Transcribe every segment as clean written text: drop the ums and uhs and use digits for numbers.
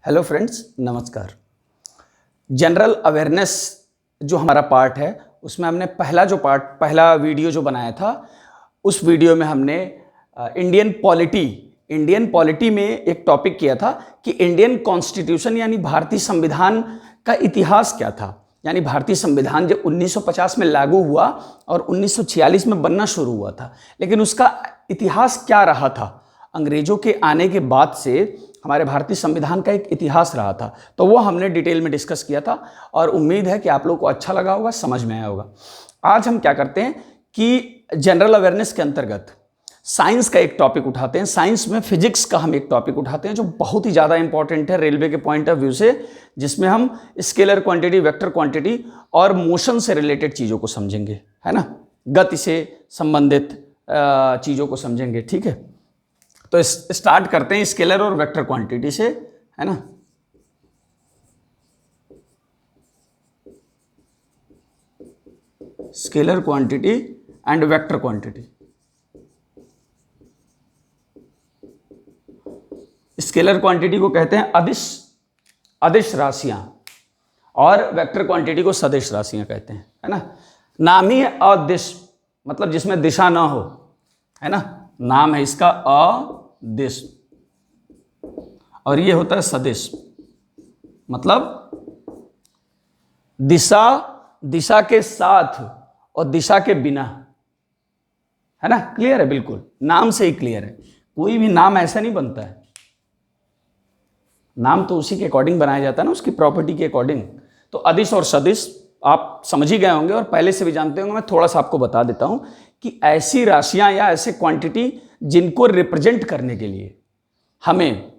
Hello friends, नमस्कार। General awareness जो हमारा पार्ट है उसमें हमने पहला वीडियो जो बनाया था, उस वीडियो में हमने इंडियन पॉलिटी में एक टॉपिक किया था कि इंडियन कॉन्स्टिट्यूशन यानी भारतीय संविधान का इतिहास क्या था। यानी भारतीय संविधान जब 1950 में लागू हुआ और 1946 में बनना शुरू हुआ था, लेकिन उसका इतिहास क्या रहा था। अंग्रेजों के आने के बाद से हमारे भारतीय संविधान का एक इतिहास रहा था, तो वो हमने डिटेल में डिस्कस किया था और उम्मीद है कि आप लोगों को अच्छा लगा होगा, समझ में आया होगा। आज हम क्या करते हैं कि जनरल अवेयरनेस के अंतर्गत साइंस का एक टॉपिक उठाते हैं। साइंस में फिजिक्स का हम एक टॉपिक उठाते हैं जो बहुत ही ज़्यादा इंपॉर्टेंट है रेलवे के पॉइंट ऑफ व्यू से, जिसमें हम स्केलर क्वांटिटी, वेक्टर क्वांटिटी और मोशन से रिलेटेड चीज़ों को समझेंगे, है ना, गति से संबंधित चीज़ों को समझेंगे। ठीक है, तो स्टार्ट करते हैं स्केलर और वेक्टर क्वांटिटी से, है ना। Scalar quantity and vector quantity. Scalar quantity को कहते हैं अदिश राशियां और वेक्टर क्वांटिटी को सदिश राशियां कहते हैं, है ना। नाम ही है अदिश, मतलब जिसमें दिशा ना हो, है ना, नाम है इसका अदिश। और ये होता है सदिश, मतलब दिशा के साथ और दिशा के बिना, है ना। क्लियर है, बिल्कुल नाम से ही क्लियर है। कोई भी नाम ऐसा नहीं बनता है, नाम तो उसी के अकॉर्डिंग बनाया जाता है ना, उसकी प्रॉपर्टी के अकॉर्डिंग। तो अदिश और सदिश आप समझ ही गए होंगे और पहले से भी जानते होंगे। मैं थोड़ा सा आपको बता देता हूं कि ऐसी राशियां या ऐसे क्वांटिटी जिनको रिप्रेजेंट करने के लिए हमें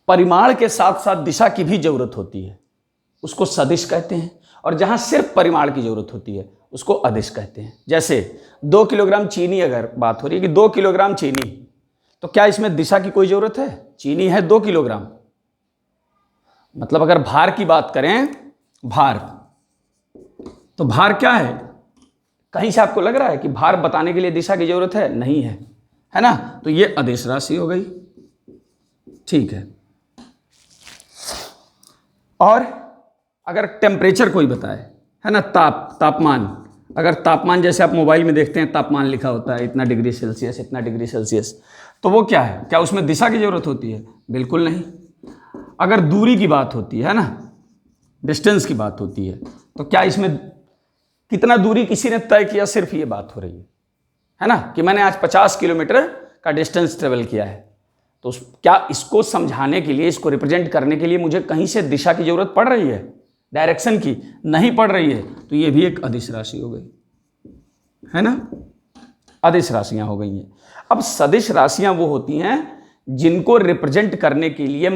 परिमाण के साथ साथ दिशा की भी जरूरत होती है, उसको सदिश कहते हैं। और जहां सिर्फ परिमाण की जरूरत होती है उसको अदिश कहते हैं। जैसे 2 किलोग्राम चीनी, अगर बात हो रही है कि 2 किलोग्राम चीनी, तो क्या इसमें दिशा की कोई जरूरत है? चीनी है 2 किलोग्राम, मतलब अगर भार की बात करें, भार, तो भार क्या है? कहीं से आपको लग रहा है कि भार बताने के लिए दिशा की जरूरत है? नहीं है, है ना। तो ये अदिश राशि हो गई, ठीक है। और अगर टेम्परेचर कोई बताए, है ना, तापमान, अगर तापमान जैसे आप मोबाइल में देखते हैं तापमान लिखा होता है इतना डिग्री सेल्सियस, इतना डिग्री सेल्सियस, तो वो क्या है? क्या उसमें दिशा की जरूरत होती है? बिल्कुल नहीं। अगर दूरी की बात होती है ना, डिस्टेंस की बात होती है, तो क्या इसमें कितना दूरी किसी ने तय किया? सिर्फ ये बात हो रही है ना, कि मैंने आज 50 किलोमीटर का डिस्टेंस ट्रेवल किया है। तो क्या इसको समझाने के लिए, इसको रिप्रेजेंट करने के लिए मुझे कहीं से दिशा की जरूरत पड़ रही है? डायरेक्शन की नहीं पड़ रही है, तो ये भी एक अदिश राशि हो गई, है ना। अदिश राशियां हो गई हैं। अब सदिश राशियां वो होती हैं जिनको रिप्रेजेंट करने के लिए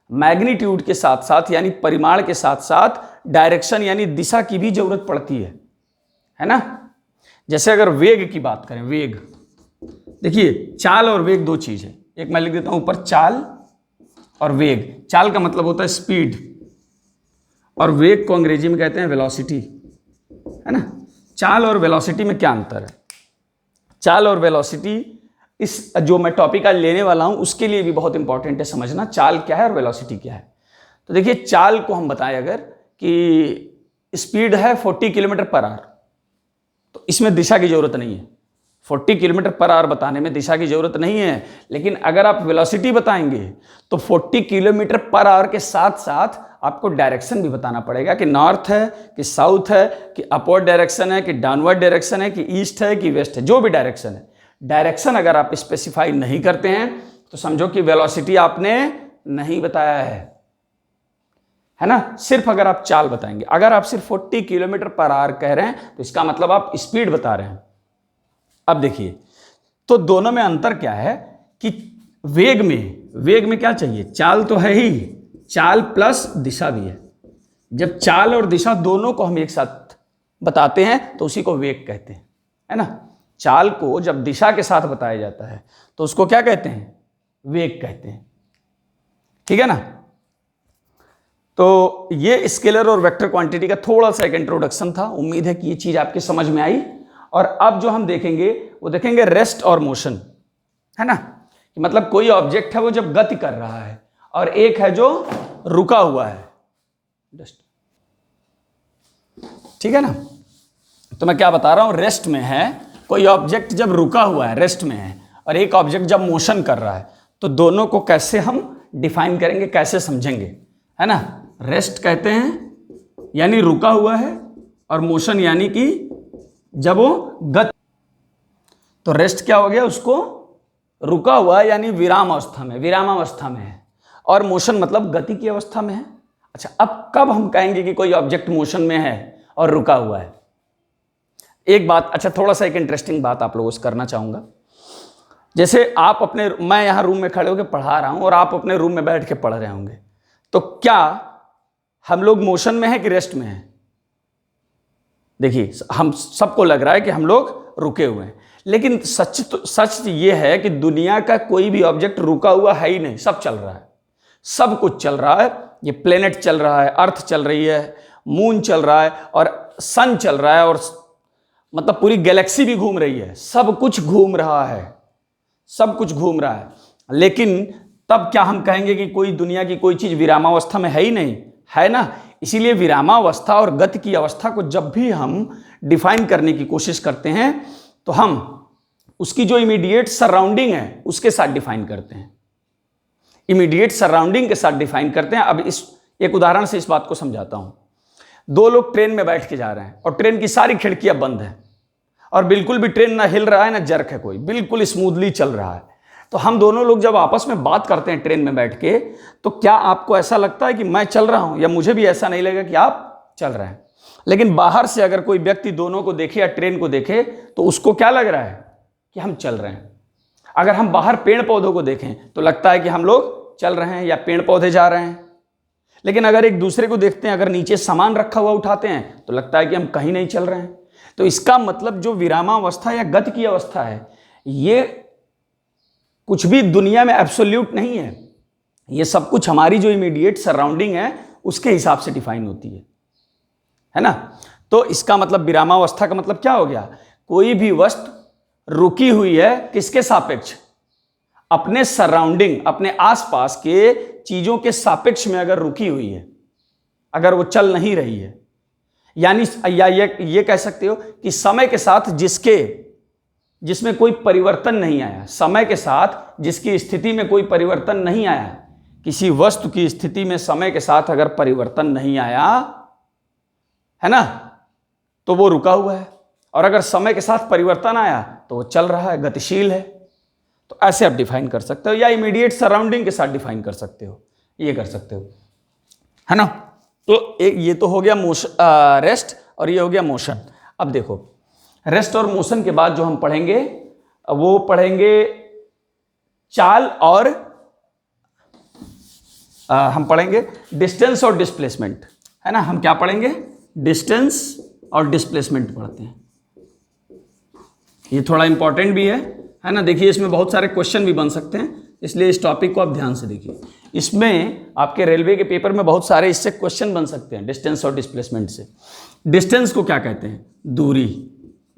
मैग्नीट्यूड के साथ साथ यानी परिमाण के साथ साथ डायरेक्शन यानी दिशा की भी जरूरत पड़ती है ना। जैसे अगर वेग की बात करें, वेग, देखिए चाल और वेग दो चीज है। एक मैं लिख देता हूं ऊपर, चाल और वेग। चाल का मतलब होता है स्पीड और वेग को अंग्रेजी में कहते हैं वेलोसिटी, है ना। चाल और वेलोसिटी में क्या अंतर है? चाल और वेलोसिटी इस जो मैं टॉपिक आज लेने वाला हूं उसके लिए भी बहुत इंपॉर्टेंट है समझना, चाल क्या है और वेलोसिटी क्या है। तो देखिए, चाल को हम बताएं अगर कि स्पीड है 40 किलोमीटर पर आवर, तो इसमें दिशा की जरूरत नहीं है। 40 किलोमीटर पर आवर बताने में दिशा की जरूरत नहीं है। लेकिन अगर आप वेलोसिटी बताएंगे तो 40 किलोमीटर पर आवर के साथ साथ आपको डायरेक्शन भी बताना पड़ेगा कि नॉर्थ है कि साउथ है कि अपवर्ड डायरेक्शन है कि डाउनवर्ड डायरेक्शन है कि ईस्ट है कि वेस्ट है, जो भी डायरेक्शन है। डायरेक्शन अगर आप स्पेसिफाई नहीं करते हैं तो समझो कि वेलोसिटी आपने नहीं बताया है ना। सिर्फ अगर आप चाल बताएंगे, अगर आप सिर्फ 40 किलोमीटर पर आवर कह रहे हैं तो इसका मतलब आप स्पीड बता रहे हैं। अब देखिए, तो दोनों में अंतर क्या है कि वेग में क्या चाहिए? चाल तो है ही, चाल प्लस दिशा भी है। जब चाल और दिशा दोनों को हम एक साथ बताते हैं तो उसी को वेग कहते हैं, है ना। चाल को जब दिशा के साथ बताया जाता है तो उसको क्या कहते हैं? वेग कहते हैं, ठीक है ना। तो ये स्केलर और वेक्टर क्वांटिटी का थोड़ा सा एक इंट्रोडक्शन था। उम्मीद है कि ये चीज आपके समझ में आई। और अब जो हम देखेंगे वो देखेंगे रेस्ट और मोशन, है ना, कि मतलब कोई ऑब्जेक्ट है वो जब गति कर रहा है, और एक है जो रुका हुआ है। ठीक है ना। तो मैं क्या बता रहा हूं, रेस्ट में है कोई ऑब्जेक्ट जब रुका हुआ है, रेस्ट में है, और एक ऑब्जेक्ट जब मोशन कर रहा है, तो दोनों को कैसे हम डिफाइन करेंगे, कैसे समझेंगे, है ना। रेस्ट कहते हैं यानी रुका हुआ है, और मोशन यानी कि जब वो गति। तो रेस्ट क्या हो गया, उसको रुका हुआ है यानी विराम अवस्था में, विरामावस्था में है, और मोशन मतलब गति की अवस्था में है। अच्छा, अब कब हम कहेंगे कि कोई ऑब्जेक्ट मोशन में है और रुका हुआ है। एक बात, अच्छा थोड़ा सा एक इंटरेस्टिंग बात आप लोगों से करना चाहूंगा। जैसे आप अपने, मैं यहाँ रूम में खड़े होकर पढ़ा रहा हूँ और आप अपने रूम में बैठ के पढ़ रहे होंगे, तो क्या हम लोग मोशन में है कि रेस्ट में है? देखिए, हम सबको लग रहा है कि हम लोग रुके हुए हैं, लेकिन सच ये है कि दुनिया का कोई भी ऑब्जेक्ट रुका हुआ है ही नहीं, सब चल रहा है, सब कुछ चल रहा है। ये प्लेनेट चल रहा है, अर्थ चल रही है, मून चल रहा है, और सन चल रहा है, और मतलब पूरी गैलेक्सी भी घूम रही है, सब कुछ घूम रहा है, सब कुछ घूम रहा है। लेकिन तब क्या हम कहेंगे कि कोई दुनिया की कोई चीज विरामावस्था में है ही नहीं, है ना। इसीलिए विरामावस्था और गति की अवस्था को जब भी हम डिफाइन करने की कोशिश करते हैं, तो हम उसकी जो इमीडिएट सराउंडिंग है उसके साथ डिफाइन करते हैं, इमीडिएट सराउंडिंग के साथ डिफाइन करते हैं। अब इस एक उदाहरण से इस बात को समझाता हूं। दो लोग ट्रेन में बैठ के जा रहे हैं, और ट्रेन की सारी खिड़कियां बंद हैं, और बिल्कुल भी ट्रेन ना हिल रहा है ना जर्क है कोई, बिल्कुल स्मूथली चल रहा है। तो हम दोनों लोग जब आपस में बात करते हैं ट्रेन में बैठ के, तो क्या आपको ऐसा लगता है कि मैं चल रहा हूं, या मुझे भी ऐसा नहीं लगेगा कि आप चल रहे हैं। लेकिन बाहर से अगर कोई व्यक्ति दोनों को देखे या ट्रेन को देखे, तो उसको क्या लग रहा है कि हम चल रहे हैं। अगर हम बाहर पेड़ पौधों को देखें तो लगता है कि हम लोग चल रहे हैं या पेड़ पौधे जा रहे हैं। लेकिन अगर एक दूसरे को देखते हैं, अगर नीचे सामान रखा हुआ उठाते हैं, तो लगता है कि हम कहीं नहीं चल रहे हैं। तो इसका मतलब जो विरामावस्था या गति की अवस्था है, ये कुछ भी दुनिया में एब्सोल्यूट नहीं है, ये सब कुछ हमारी जो इमीडिएट सराउंडिंग है उसके हिसाब से डिफाइन होती है ना। तो इसका मतलब विरामावस्था का मतलब क्या हो गया, कोई भी वस्तु रुकी हुई है किसके सापेक्ष, अपने सराउंडिंग, अपने आसपास के चीजों के सापेक्ष में अगर रुकी हुई है, अगर वो चल नहीं रही है। यानी या ये कह सकते हो कि समय के साथ जिसमें कोई परिवर्तन नहीं आया, समय के साथ जिसकी स्थिति में कोई परिवर्तन नहीं आया, किसी वस्तु की स्थिति में समय के साथ अगर परिवर्तन नहीं आया है ना, तो वो रुका हुआ है। और अगर समय के साथ परिवर्तन आया तो वो चल रहा है, गतिशील है। तो ऐसे आप डिफाइन कर सकते हो, या इमीडिएट सराउंडिंग के साथ डिफाइन कर सकते हो, ये कर सकते हो, है ना। तो एक ये तो हो गया रेस्ट, और ये हो गया मोशन। अब देखो, रेस्ट और मोशन के बाद जो हम पढ़ेंगे वो पढ़ेंगे चाल, और हम पढ़ेंगे डिस्टेंस और डिस्प्लेसमेंट, है ना। हम क्या पढ़ेंगे, डिस्टेंस और डिस्प्लेसमेंट पढ़ते हैं। ये थोड़ा इंपॉर्टेंट भी है ना। देखिए, इसमें बहुत सारे क्वेश्चन भी बन सकते हैं, इसलिए इस टॉपिक को आप ध्यान से देखिए। इसमें आपके रेलवे के पेपर में बहुत सारे इससे क्वेश्चन बन सकते हैं, डिस्टेंस और डिस्प्लेसमेंट से। डिस्टेंस को क्या कहते हैं, दूरी,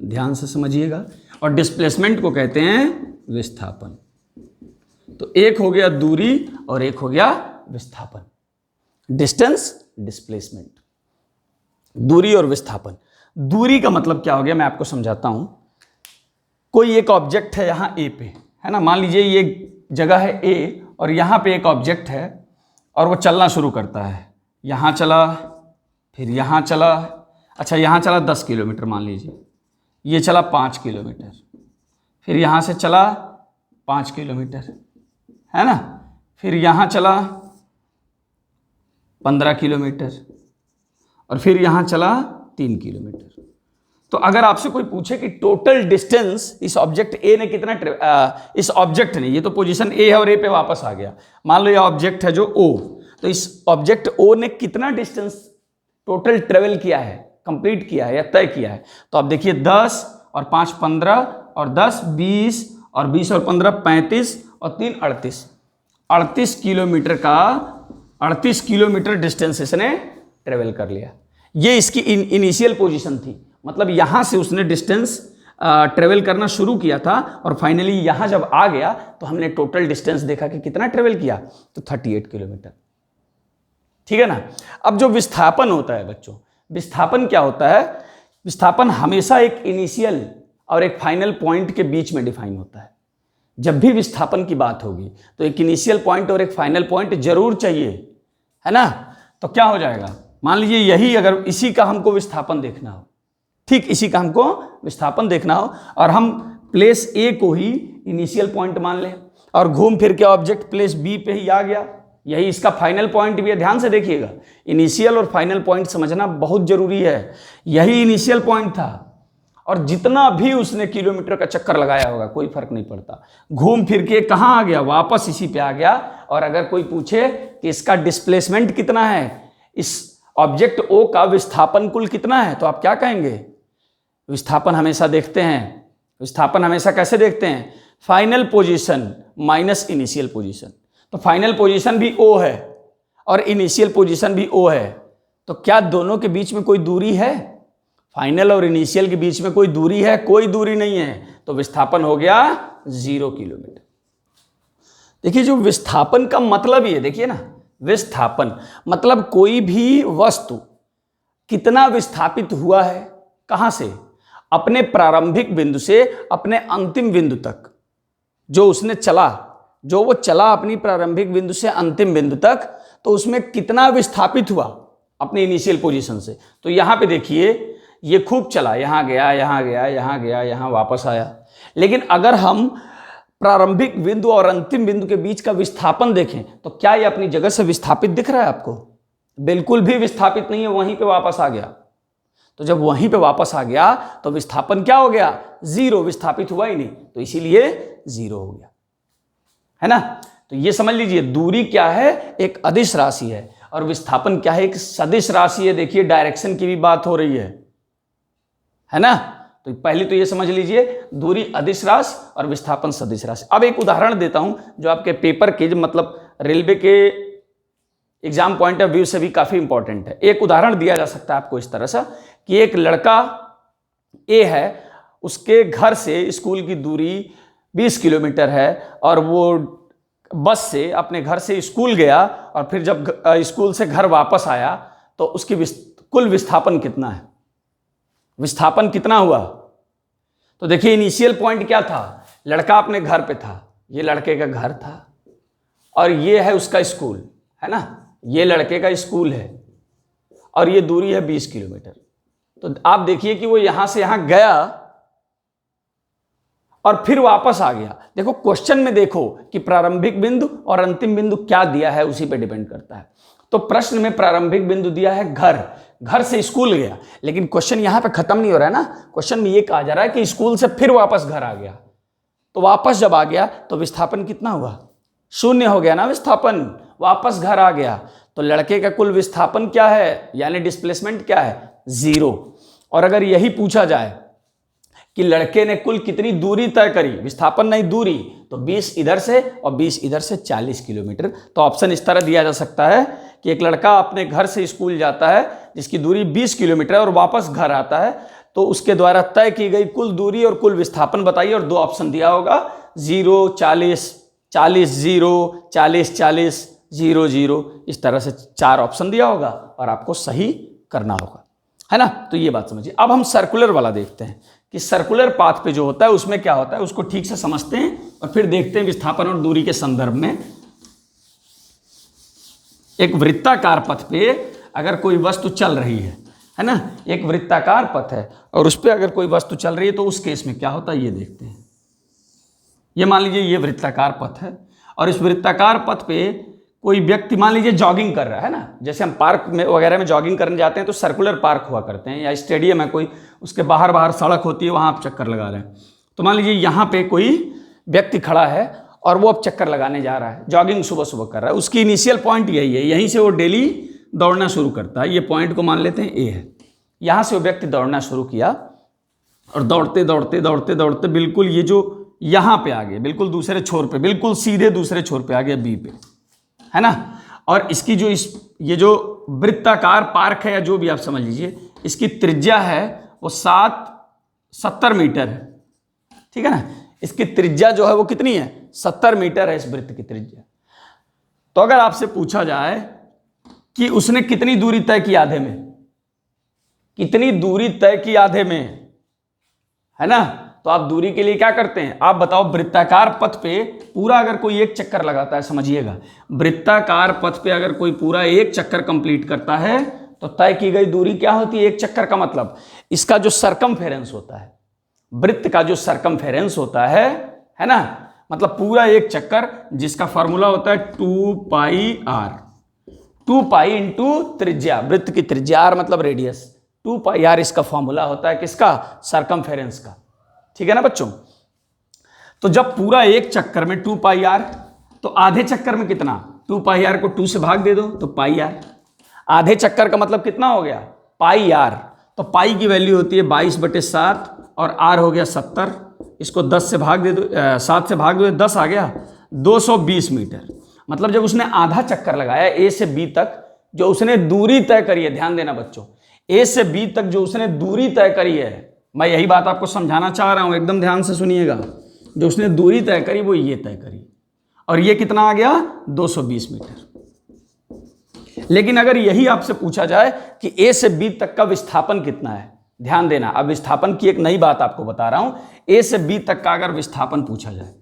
ध्यान से समझिएगा। और डिस्प्लेसमेंट को कहते हैं विस्थापन। तो एक हो गया दूरी और एक हो गया विस्थापन। डिस्टेंस, डिस्प्लेसमेंट, दूरी और विस्थापन। दूरी का मतलब क्या हो गया, मैं आपको समझाता हूं। कोई एक ऑब्जेक्ट है यहां ए पे, है ना। मान लीजिए ये जगह है ए, और यहां पे एक ऑब्जेक्ट है और वो चलना शुरू करता है। यहां चला, फिर यहां चला, अच्छा यहां चला 10 किलोमीटर मान लीजिए, ये चला 5 किलोमीटर, फिर यहां से चला 5 किलोमीटर, है ना। फिर यहां चला 15 किलोमीटर, और फिर यहां चला 3 किलोमीटर। तो अगर आपसे कोई पूछे कि टोटल डिस्टेंस इस ऑब्जेक्ट ए ने कितना, इस ऑब्जेक्ट ने, ये तो पोजीशन ए है और ए पे वापस आ गया, मान लो ये ऑब्जेक्ट है जो ओ, तो इस ऑब्जेक्ट ओ ने कितना डिस्टेंस टोटल ट्रेवल किया है, कंप्लीट किया है या तय किया है। तो आप देखिए 10 और 5 15, और 10 20, और 20 और 15 35, और 3 38, 38 किलोमीटर का 38 किलोमीटर डिस्टेंस इसने ट्रेवल कर लिया। ये इसकी इनिशियल पोजीशन थी, मतलब यहां से उसने डिस्टेंस ट्रेवल करना शुरू किया था और फाइनली यहाँ जब आ गया तो हमने टोटल डिस्टेंस देखा कि कितना ट्रेवल किया, तो 38 किलोमीटर। ठीक है ना। अब जो विस्थापन होता है बच्चों, विस्थापन क्या होता है? विस्थापन हमेशा एक इनिशियल और एक फाइनल पॉइंट के बीच में डिफाइन होता है। जब भी विस्थापन की बात होगी तो एक इनिशियल पॉइंट और एक फाइनल पॉइंट जरूर चाहिए, है ना। तो क्या हो जाएगा, मान लीजिए यही अगर इसी का हमको विस्थापन देखना हो, ठीक इसी का हमको विस्थापन देखना हो और हम प्लेस ए को ही इनिशियल पॉइंट मान लें और घूम फिर के ऑब्जेक्ट प्लेस बी पे ही आ गया, यही इसका फाइनल पॉइंट भी है। ध्यान से देखिएगा, इनिशियल और फाइनल पॉइंट समझना बहुत जरूरी है। यही इनिशियल पॉइंट था और जितना भी उसने किलोमीटर का चक्कर लगाया होगा कोई फर्क नहीं पड़ता, घूम फिर के कहाँ आ गया, वापस इसी पे आ गया। और अगर कोई पूछे कि इसका डिस्प्लेसमेंट कितना है, इस ऑब्जेक्ट ओ का विस्थापन कुल कितना है, तो आप क्या कहेंगे? विस्थापन हमेशा देखते हैं, विस्थापन हमेशा कैसे देखते हैं? Final position minus initial position. तो फाइनल पोजीशन भी ओ है और इनिशियल पोजीशन भी ओ है, तो क्या दोनों के बीच में कोई दूरी है? फाइनल और इनिशियल के बीच में कोई दूरी है? कोई दूरी नहीं है, तो विस्थापन हो गया 0 किलोमीटर। देखिए जो विस्थापन का मतलब ही है, देखिए ना, विस्थापन मतलब कोई भी वस्तु कितना विस्थापित हुआ है, कहां से? अपने प्रारंभिक बिंदु से अपने अंतिम बिंदु तक जो उसने चला, जो वो चला अपनी प्रारंभिक बिंदु से अंतिम बिंदु तक, तो उसमें कितना विस्थापित हुआ अपनी इनिशियल पोजीशन से। तो यहां पे देखिए ये खूब चला, यहां गया, यहां गया, यहां गया, यहां वापस आया। लेकिन अगर हम प्रारंभिक बिंदु और अंतिम बिंदु के बीच का विस्थापन देखें तो क्या ये अपनी जगह से विस्थापित दिख रहा है आपको? बिल्कुल भी विस्थापित नहीं है, वहीं पे वापस आ गया। तो जब वहीं पे वापस आ गया तो विस्थापन क्या हो गया? 0, विस्थापित हुआ ही नहीं, तो इसीलिए 0 हो गया, है ना। तो ये समझ लीजिए दूरी क्या है? एक अदिश राशि है और विस्थापन क्या है? एक सदिश राशि है। देखिए डायरेक्शन की भी बात हो रही है ना। तो पहले तो ये समझ लीजिए दूरी अदिश राशि और विस्थापन सदिश राशि। अब एक उदाहरण देता हूं जो आपके पेपर के मतलब रेलवे के एग्जाम पॉइंट ऑफ व्यू से भी काफी इंपॉर्टेंट है। एक उदाहरण दिया जा सकता है आपको इस तरह से कि एक लड़का ए है, उसके घर से स्कूल की दूरी 20 किलोमीटर है और वो बस से अपने घर से स्कूल गया और फिर जब स्कूल से घर वापस आया तो उसकी कुल विस्थापन कितना है? विस्थापन कितना हुआ? तो देखिए इनिशियल पॉइंट क्या था? लड़का अपने घर पे था, ये लड़के का घर था और ये है उसका स्कूल, है ना। ये लड़के का स्कूल है और ये दूरी है 20 किलोमीटर। तो आप देखिए कि वो यहां से यहां गया और फिर वापस आ गया। देखो क्वेश्चन में देखो कि प्रारंभिक बिंदु और अंतिम बिंदु क्या दिया है, उसी पे डिपेंड करता है। तो प्रश्न में प्रारंभिक बिंदु दिया है घर, घर से स्कूल गया, लेकिन क्वेश्चन यहां पे खत्म नहीं हो रहा है ना। क्वेश्चन में ये कहा जा रहा है कि स्कूल से फिर वापस घर आ गया। तो वापस जब आ गया तो विस्थापन कितना हुआ? 0 हो गया ना विस्थापन। वापस घर आ गया तो लड़के का कुल विस्थापन क्या है, यानी डिस्प्लेसमेंट क्या है? 0। और अगर यही पूछा जाए कि लड़के ने कुल कितनी दूरी तय करी, विस्थापन नहीं दूरी, तो 20 इधर से और 20 इधर से 40 किलोमीटर। तो ऑप्शन इस तरह दिया जा सकता है कि एक लड़का अपने घर से स्कूल जाता है जिसकी दूरी 20 किलोमीटर है और वापस घर आता है, तो उसके द्वारा तय की गई कुल दूरी और कुल विस्थापन बताइए। और 2 ऑप्शन दिया होगा 0, 40, 40, 0, 40, 40, 0, 0, इस तरह से 4 ऑप्शन दिया होगा और आपको सही करना होगा, है ना। तो ये बात समझिए। अब हम सर्कुलर वाला देखते हैं कि सर्कुलर पाथ पे जो होता है उसमें क्या होता है, उसको ठीक से समझते हैं और फिर देखते हैं विस्थापन और दूरी के संदर्भ में। एक वृत्ताकार पथ पे अगर कोई वस्तु चल रही है ना, एक वृत्ताकार पथ है और उस पर अगर कोई वस्तु चल रही है तो उस केस में क्या होता है ये देखते हैं। ये मान लीजिए ये वृत्ताकार पथ है और इस वृत्ताकार पथ पे कोई व्यक्ति मान लीजिए जॉगिंग कर रहा है ना, जैसे हम पार्क में वगैरह में जॉगिंग करने जाते हैं तो सर्कुलर पार्क हुआ करते हैं, या स्टेडियम है कोई, उसके बाहर बाहर सड़क होती है, वहाँ आप चक्कर लगा रहे हैं। तो मान लीजिए यहाँ पे कोई व्यक्ति खड़ा है और वो अब चक्कर लगाने जा रहा है, जॉगिंग सुबह सुबह कर रहा है। उसकी इनिशियल पॉइंट यही है, यहीं से वो डेली दौड़ना शुरू करता है। ये पॉइंट को मान लेते हैं ए है। यहाँ से वो व्यक्ति दौड़ना शुरू किया और दौड़ते दौड़ते दौड़ते दौड़ते बिल्कुल ये जो यहाँ पे आ गया, बिल्कुल दूसरे छोर पे, बिल्कुल सीधे दूसरे छोर पे आ गया बी पे, है ना। और इसकी जो ये जो वृत्ताकार पार्क है या जो भी आप समझ लीजिए, इसकी त्रिज्या है वो 70 मीटर है। ठीक है ना। इसकी त्रिज्या जो है वो कितनी है, 70 मीटर है इस वृत्त की त्रिज्या। तो अगर आपसे पूछा जाए कि उसने कितनी दूरी तय की आधे में, कितनी दूरी तय की आधे में, है ना, तो आप दूरी के लिए क्या करते हैं, आप बताओ। वृत्ताकार पथ पे पूरा अगर कोई एक चक्कर लगाता है, समझिएगा, वृत्ताकार पथ पे अगर कोई पूरा एक चक्कर कंप्लीट करता है तो तय की गई दूरी क्या होती है, एक चक्कर का मतलब इसका जो सरकमफेरेंस होता है, वृत्त का जो सरकमफेरेंस होता है ना, मतलब पूरा एक चक्कर, जिसका फॉर्मूला होता है 2πr, 2π इंटू त्रिज्या, वृत्त की त्रिज्या, r मतलब रेडियस, 2πr इसका फॉर्मूला होता है किसका, सरकमफेरेंस का। ठीक है ना बच्चों। तो जब पूरा एक चक्कर में 2πr, तो आधे चक्कर में कितना, 2πr को 2 से भाग दे दो तो πr, आधे चक्कर का मतलब कितना हो गया, πr। तो पाई की वैल्यू होती है 22/7 और r हो गया 70, इसको 10 से भाग दे दो, 7 से भाग दो, 10 आ गया, 220 मीटर। मतलब जब उसने आधा चक्कर लगाया ए से बी तक, जो उसने दूरी तय करी है, ध्यान देना बच्चों, ए से बी तक जो उसने दूरी तय करी है, मैं यही बात आपको समझाना चाह रहा हूं, एकदम ध्यान से सुनिएगा। जो उसने दूरी तय करी वो ये तय करी, और ये कितना आ गया, 220 मीटर। लेकिन अगर यही आपसे पूछा जाए कि ए से बी तक का विस्थापन कितना है, ध्यान देना, अब विस्थापन की एक नई बात आपको बता रहा हूं। ए से बी तक का अगर विस्थापन पूछा जाए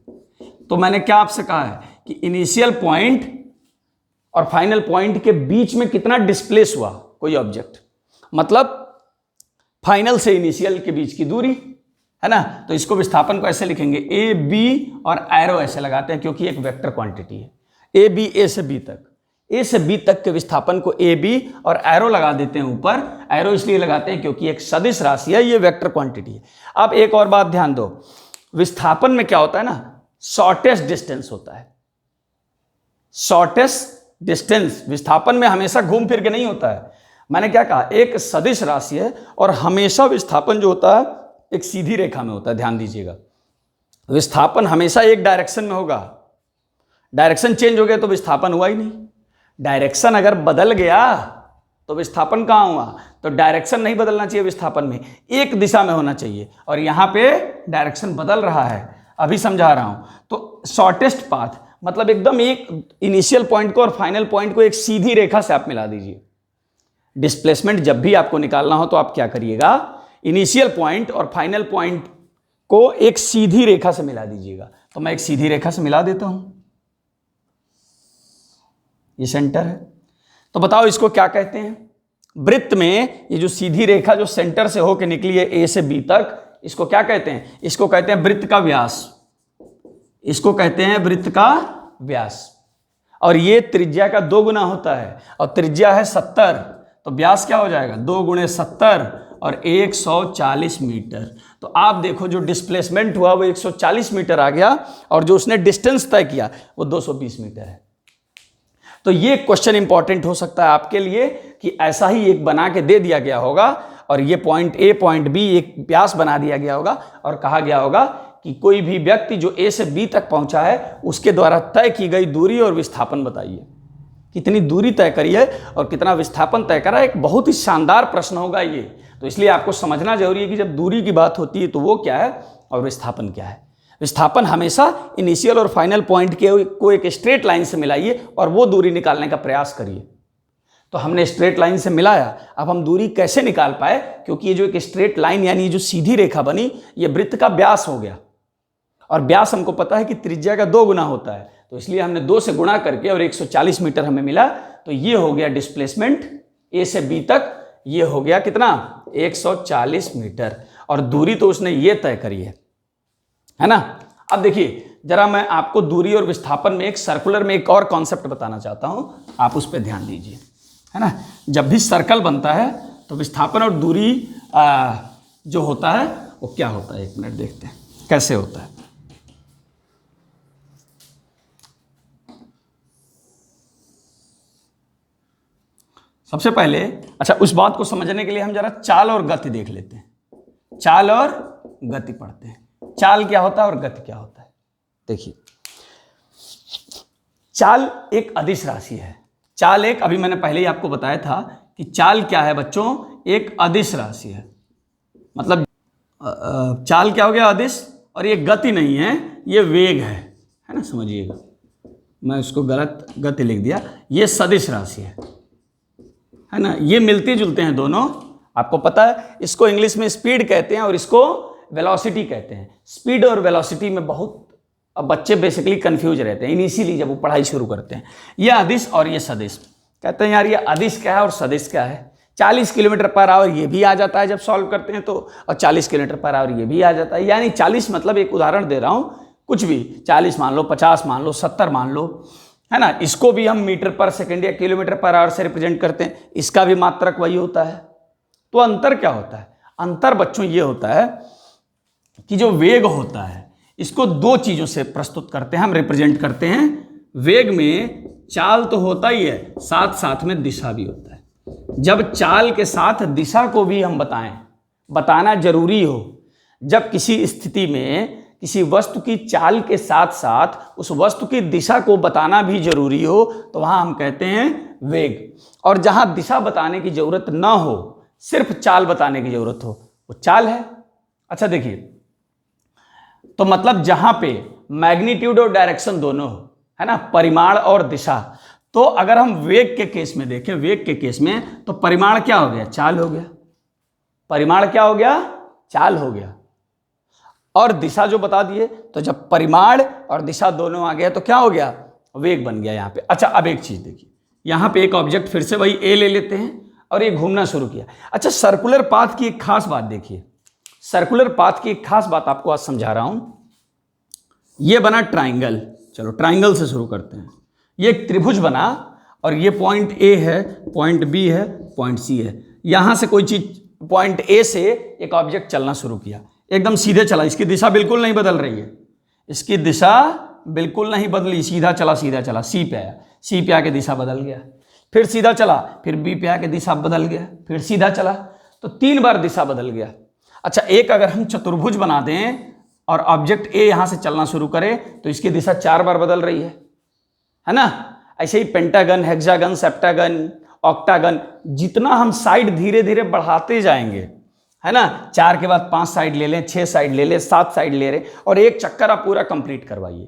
तो मैंने क्या आपसे कहा है कि इनिशियल पॉइंट और फाइनल पॉइंट के बीच में कितना डिस्प्लेस हुआ कोई ऑब्जेक्ट, मतलब फाइनल से इनिशियल के बीच की दूरी, है ना। तो इसको विस्थापन को ऐसे लिखेंगे, ए बी, और एरो ऐसे लगाते हैं क्योंकि एक वेक्टर क्वांटिटी है। ए बी, ए से बी तक, ए से बी तक के विस्थापन को ए बी और एरो लगा देते हैं ऊपर। एरो इसलिए लगाते हैं क्योंकि एक सदिश राशि है, ये वेक्टर क्वांटिटी है। अब एक और बात ध्यान दो, विस्थापन में क्या होता है ना, शॉर्टेस्ट डिस्टेंस होता है, शॉर्टेस्ट डिस्टेंस। विस्थापन में हमेशा घूम फिर के नहीं होता है। मैंने क्या कहा, एक सदिश राशि है और हमेशा विस्थापन जो होता है एक सीधी रेखा में होता है। ध्यान दीजिएगा, विस्थापन हमेशा एक डायरेक्शन में होगा, डायरेक्शन चेंज हो गया तो विस्थापन हुआ ही नहीं। डायरेक्शन अगर बदल गया तो विस्थापन कहाँ हुआ, तो डायरेक्शन नहीं बदलना चाहिए विस्थापन में, एक दिशा में होना चाहिए, और यहाँ पे डायरेक्शन बदल रहा है, अभी समझा रहा हूं। तो शॉर्टेस्ट पाथ मतलब एकदम एक इनिशियल पॉइंट को और फाइनल पॉइंट को एक सीधी रेखा से आप मिला दीजिए। डिस्प्लेसमेंट जब भी आपको निकालना हो तो आप क्या करिएगा, इनिशियल पॉइंट और फाइनल पॉइंट को एक सीधी रेखा से मिला दीजिएगा। तो मैं एक सीधी रेखा से मिला देता हूं, ये सेंटर है। तो बताओ इसको क्या कहते हैं, वृत्त में ये जो सीधी रेखा जो सेंटर से होकर निकली है ए से बी तक, इसको क्या कहते हैं, इसको कहते हैं वृत्त का व्यास, इसको कहते हैं वृत्त का व्यास। और ये त्रिज्या का 2 गुना होता है, और त्रिज्या है 70, तो व्यास क्या हो जाएगा, 2 × 70 और 140 मीटर। तो आप देखो जो डिस्प्लेसमेंट हुआ वो 140 मीटर आ गया, और जो उसने डिस्टेंस तय किया वो 220 मीटर है। तो ये क्वेश्चन इंपॉर्टेंट हो सकता है आपके लिए कि ऐसा ही एक बना के दे दिया गया होगा, और ये पॉइंट ए पॉइंट बी एक व्यास बना दिया गया होगा, और कहा गया होगा कि कोई भी व्यक्ति जो ए से बी तक पहुंचा है उसके द्वारा तय की गई दूरी और विस्थापन बताइए, कितनी दूरी तय करी है और कितना विस्थापन तय करा है। एक बहुत ही शानदार प्रश्न होगा ये, तो इसलिए आपको समझना जरूरी है कि जब दूरी की बात होती है तो वो क्या है और विस्थापन क्या है। विस्थापन हमेशा इनिशियल और फाइनल पॉइंट के को एक स्ट्रेट लाइन से मिलाइए और वो दूरी निकालने का प्रयास करिए। तो हमने स्ट्रेट लाइन से मिलाया, अब हम दूरी कैसे निकाल पाए, क्योंकि ये जो एक स्ट्रेट लाइन यानी ये जो सीधी रेखा बनी ये वृत्त का व्यास हो गया, और व्यास हमको पता है कि त्रिज्या का 2 गुना होता है, तो इसलिए हमने 2 से गुणा करके और 140 मीटर हमें मिला। तो ये हो गया डिस्प्लेसमेंट ए से बी तक, ये हो गया कितना 140 मीटर, और दूरी तो उसने ये तय करी है ना। अब देखिए जरा मैं आपको दूरी और विस्थापन में एक सर्कुलर में एक और कॉन्सेप्ट बताना चाहता हूं, आप उस पर ध्यान दीजिए, है ना। जब भी सर्कल बनता है तो विस्थापन और दूरी जो होता है वो क्या होता है, 1 मिनट देखते हैं कैसे होता है। सबसे पहले अच्छा उस बात को समझने के लिए हम जरा चाल और गति देख लेते हैं। चाल और गति पढ़ते हैं। चाल क्या होता है और गति क्या होता है, देखिए। चाल एक अदिश राशि है। चाल एक, अभी मैंने पहले ही आपको बताया था कि चाल क्या है बच्चों, एक अदिश राशि है। मतलब चाल क्या हो गया, अदिश, और ये गति नहीं है, ये वेग है ना, समझिएगा। मैं उसको गलत गति लिख दिया, ये सदिश राशि है ना, ये मिलते जुलते हैं दोनों, आपको पता है। इसको इंग्लिश में स्पीड कहते हैं और इसको वेलोसिटी कहते हैं। स्पीड और वेलोसिटी में बहुत अब बच्चे बेसिकली कंफ्यूज रहते हैं इनिशियली जब वो पढ़ाई शुरू करते हैं। ये अदिश और ये सदिश, कहते हैं यार ये अदिश क्या है और सदिश क्या है। 40 किलोमीटर पर आवर ये भी आ जाता है जब सॉल्व करते हैं तो, और 40 किलोमीटर पर आवर ये भी आ जाता है। यानी 40 मतलब, एक उदाहरण दे रहा हूँ, कुछ भी 40 मान लो, 50 मान लो, 70 मान लो, है ना। इसको भी हम मीटर पर सेकेंड या किलोमीटर पर आवर से रिप्रेजेंट करते हैं, इसका भी मात्रक वही होता है। तो अंतर क्या होता है? अंतर बच्चों ये होता है कि जो वेग होता है इसको दो चीजों से प्रस्तुत करते हैं, हम रिप्रेजेंट करते हैं। वेग में चाल तो होता ही है, साथ साथ में दिशा भी होता है। जब चाल के साथ दिशा को भी हम बताना जरूरी हो, जब किसी स्थिति में किसी वस्तु की चाल के साथ साथ उस वस्तु की दिशा को बताना भी जरूरी हो, तो वहां हम कहते हैं वेग। और जहां दिशा बताने की जरूरत ना हो, सिर्फ चाल बताने की जरूरत हो, वो चाल है। अच्छा देखिए, तो मतलब जहां पे मैग्नीट्यूड और डायरेक्शन दोनों हो, है ना, परिमाण और दिशा, तो अगर हम वेग के केस में देखें, वेग के केस में तो परिमाण क्या हो गया? चाल हो गया। परिमाण क्या हो गया? चाल हो गया। और दिशा जो बता दिए, तो जब परिमाण और दिशा दोनों आ गया तो क्या हो गया? वेग बन गया यहां पे। अच्छा अब एक चीज देखिए, यहां पे एक ऑब्जेक्ट फिर से वही ए ले लेते हैं और ये घूमना शुरू किया। अच्छा सर्कुलर पाथ की एक खास बात देखिए, सर्कुलर पाथ की एक खास बात आपको आज समझा रहा हूं। ये बना ट्राइंगल, चलो ट्राइंगल से शुरू करते हैं। ये एक त्रिभुज बना और ये पॉइंट ए है, पॉइंट बी है, पॉइंट सी है। यहां से कोई चीज पॉइंट ए से एक ऑब्जेक्ट चलना शुरू किया, एकदम सीधे चला, इसकी दिशा बिल्कुल नहीं बदल रही है, इसकी दिशा बिल्कुल नहीं बदली, सीधा चला सीधा चला, सी पे आया, सी पे आके दिशा बदल गया, फिर सीधा चला, फिर बी पे आके दिशा बदल गया, फिर सीधा चला, तो 3 बार दिशा बदल गया। अच्छा एक अगर हम चतुर्भुज बना दें और ऑब्जेक्ट ए यहां से चलना शुरू करे तो इसकी दिशा 4 बार बदल रही है ना। ऐसे ही पेंटागन, हेक्सागन, सेप्टागन, ऑक्टागन, जितना हम साइड धीरे धीरे बढ़ाते जाएंगे, है ना, 4 के बाद 5 साइड ले लें, 6 साइड ले लें, 7 साइड ले लें, और एक चक्कर आप पूरा कंप्लीट करवाइए,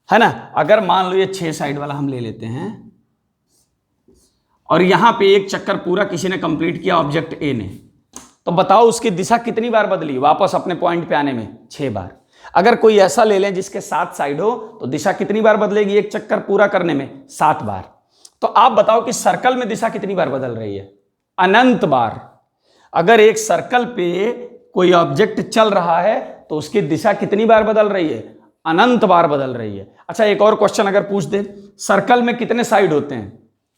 है ना। अगर मान लो ये 6 साइड वाला हम ले लेते हैं और यहां पे एक चक्कर पूरा किसी ने कंप्लीट किया ऑब्जेक्ट ए ने, तो बताओ उसकी दिशा कितनी बार बदली वापस अपने पॉइंट पे आने में? 6 बार। अगर कोई ऐसा ले लें जिसके 7 साइड हो तो दिशा कितनी बार बदलेगी एक चक्कर पूरा करने में? 7 बार। तो आप बताओ कि सर्कल में दिशा कितनी बार बदल रही है? अनंत बार। अगर एक सर्कल पे कोई ऑब्जेक्ट चल रहा है तो उसकी दिशा कितनी बार बदल रही है? अनंत बार बदल रही है। अच्छा एक और क्वेश्चन अगर पूछ दे, सर्कल में कितने साइड होते हैं?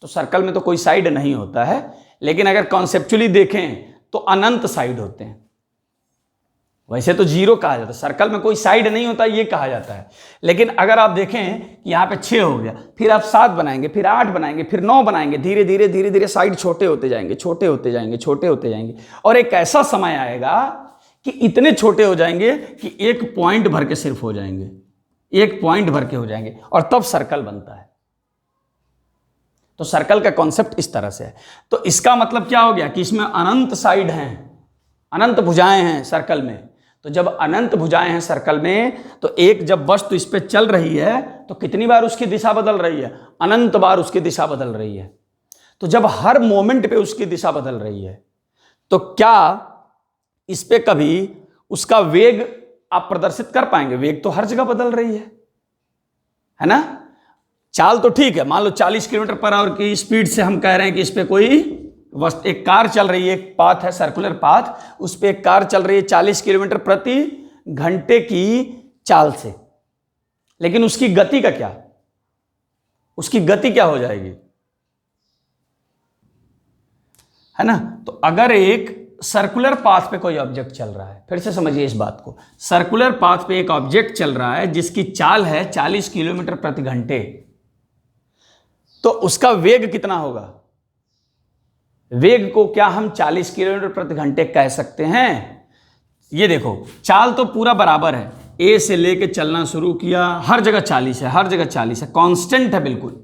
तो सर्कल में तो कोई साइड नहीं होता है, लेकिन अगर कॉन्सेप्चुअली देखें तो अनंत साइड होते हैं। वैसे तो 0 कहा जाता है, सर्कल में कोई साइड नहीं होता ये कहा जाता है, लेकिन अगर आप देखें कि यहाँ पे 6 हो गया, फिर आप 7 बनाएंगे, फिर 8 बनाएंगे, फिर 9 बनाएंगे, धीरे धीरे साइड छोटे होते जाएंगे, छोटे होते जाएंगे, छोटे होते जाएंगे, और एक ऐसा समय आएगा कि इतने छोटे हो जाएंगे कि एक पॉइंट भर के सिर्फ हो जाएंगे, एक पॉइंट भर के हो जाएंगे, और तब सर्कल बनता है। तो सर्कल का कॉन्सेप्ट इस तरह से है। तो इसका मतलब क्या हो गया कि इसमें अनंत साइड हैं, अनंत भुजाएं हैं सर्कल में। तो जब अनंत भुजाएं हैं सर्कल में, तो एक जब वस्तु इस पे चल रही है तो कितनी बार उसकी दिशा बदल रही है? अनंत बार उसकी दिशा बदल रही है। तो जब हर मोमेंट पे उसकी दिशा बदल रही है, तो क्या इस पे कभी उसका वेग आप प्रदर्शित कर पाएंगे? वेग तो हर जगह बदल रही है ना। चाल तो ठीक है, मान लो 40 किलोमीटर पर आवर की स्पीड से हम कह रहे हैं कि इस पे कोई एक कार चल रही है, एक पाथ है सर्कुलर पाथ, उस पे एक कार चल रही है 40 किलोमीटर प्रति घंटे की चाल से, लेकिन उसकी गति का क्या? उसकी गति क्या हो जाएगी, है ना। तो अगर एक सर्कुलर पाथ पे कोई ऑब्जेक्ट चल रहा है, फिर से समझिए इस बात को, सर्कुलर पाथ पे एक ऑब्जेक्ट चल रहा है जिसकी चाल है 40 किलोमीटर प्रति घंटे, तो उसका वेग कितना होगा? वेग को क्या हम 40 किलोमीटर प्रति घंटे कह सकते हैं? ये देखो चाल तो पूरा बराबर है, ए से लेके चलना शुरू किया, हर जगह 40 है, हर जगह 40 है, कांस्टेंट है, बिल्कुल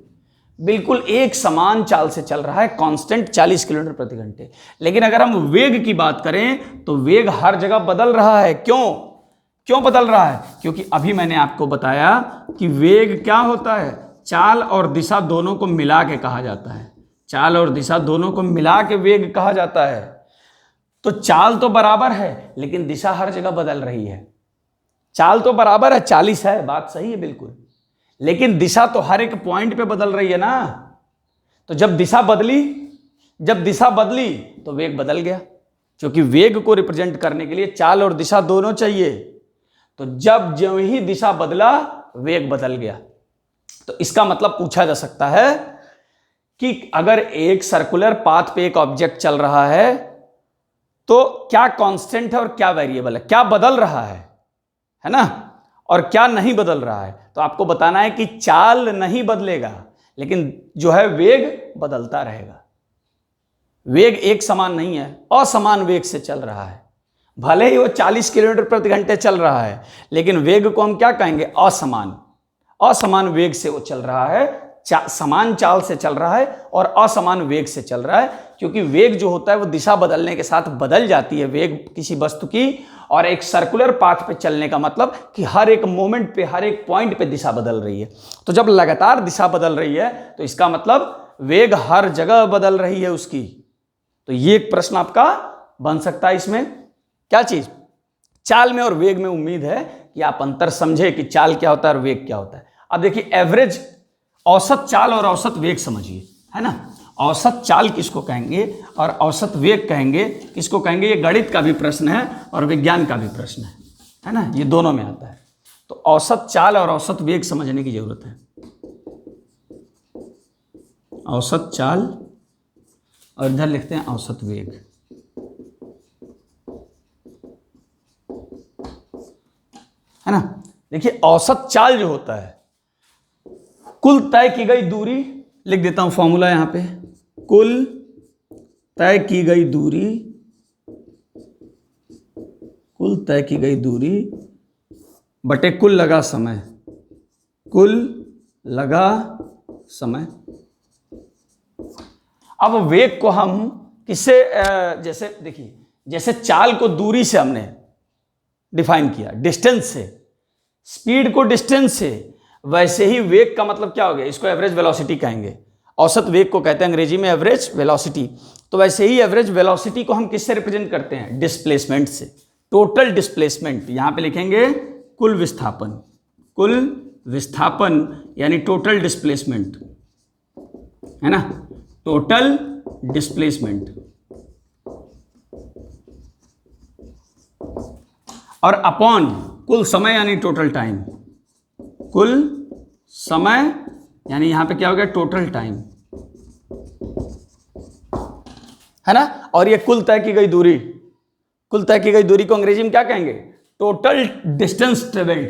बिल्कुल एक समान चाल से चल रहा है, कांस्टेंट 40 किलोमीटर प्रति घंटे। लेकिन अगर हम वेग की बात करें तो वेग हर जगह बदल रहा है। क्यों? क्यों बदल रहा है? क्योंकि अभी मैंने आपको बताया कि वेग क्या होता है, चाल और दिशा दोनों को मिला के कहा जाता है। चाल और दिशा दोनों को मिला के वेग कहा जाता है। तो चाल तो बराबर है लेकिन दिशा हर जगह बदल रही है। चाल तो बराबर है, 40 है, बात सही है बिल्कुल, लेकिन दिशा तो हर एक पॉइंट पे बदल रही है ना। तो जब दिशा बदली तो वेग बदल गया, क्योंकि वेग को रिप्रेजेंट करने के लिए चाल और दिशा दोनों चाहिए। तो जब जो ही दिशा बदला वेग बदल गया। तो इसका मतलब पूछा जा सकता है कि अगर एक सर्कुलर पाथ पे एक ऑब्जेक्ट चल रहा है तो क्या कांस्टेंट है और क्या वेरिएबल है, क्या बदल रहा है ना, और क्या नहीं बदल रहा है। तो आपको बताना है कि चाल नहीं बदलेगा लेकिन जो है वेग बदलता रहेगा। वेग एक समान नहीं है, असमान वेग से चल रहा है। भले ही वो 40 किलोमीटर प्रति घंटे चल रहा है लेकिन वेग को हम क्या कहेंगे, असमान वेग से वो चल रहा है। समान चाल से चल रहा है और असमान वेग से चल रहा है, क्योंकि वेग जो होता है वो दिशा बदलने के साथ बदल जाती है वेग किसी वस्तु की। और एक सर्कुलर पाथ पे चलने का मतलब कि हर एक मोमेंट पे, हर एक पॉइंट पे दिशा बदल रही है। तो जब लगातार दिशा बदल रही है तो इसका मतलब वेग हर जगह बदल रही है उसकी। तो ये एक प्रश्न आपका बन सकता है इसमें। क्या चीज? चाल में और वेग में। उम्मीद है कि आप अंतर समझे कि चाल क्या होता है और वेग क्या होता है। अब देखिए एवरेज, औसत चाल और औसत वेग समझिए, है ना। औसत चाल किसको कहेंगे और औसत वेग कहेंगे किसको कहेंगे, ये गणित का भी प्रश्न है और विज्ञान का भी प्रश्न है ना, ये दोनों में आता है। तो औसत चाल और औसत वेग समझने की जरूरत है। औसत चाल और इधर लिखते हैं औसत वेग, है ना। देखिए औसत चाल जो होता है, कुल तय की गई दूरी, लिख देता हूं फॉर्मूला यहां पे, कुल तय की गई दूरी, कुल तय की गई दूरी बटे कुल लगा समय, कुल लगा समय। अब वेग को हम किससे, जैसे देखिए, जैसे चाल को दूरी से हमने डिफाइन किया, डिस्टेंस से, स्पीड को डिस्टेंस से, वैसे ही वेग का मतलब क्या हो गया, इसको एवरेज वेलोसिटी कहेंगे। औसत वेग को कहते हैं अंग्रेजी में एवरेज वेलोसिटी। तो वैसे ही एवरेज वेलोसिटी को हम किससे रिप्रेजेंट करते हैं, डिस्प्लेसमेंट से, टोटल डिस्प्लेसमेंट। यहां पे लिखेंगे कुल विस्थापन, कुल विस्थापन यानी टोटल डिस्प्लेसमेंट, है ना, टोटल डिस्प्लेसमेंट। और अपॉन कुल समय यानी टोटल टाइम, कुल समय यानी यहां पे क्या हो गया, टोटल टाइम, है ना। और ये कुल तय की गई दूरी, कुल तय की गई दूरी को अंग्रेजी में क्या कहेंगे, टोटल डिस्टेंस ट्रेवल्ड,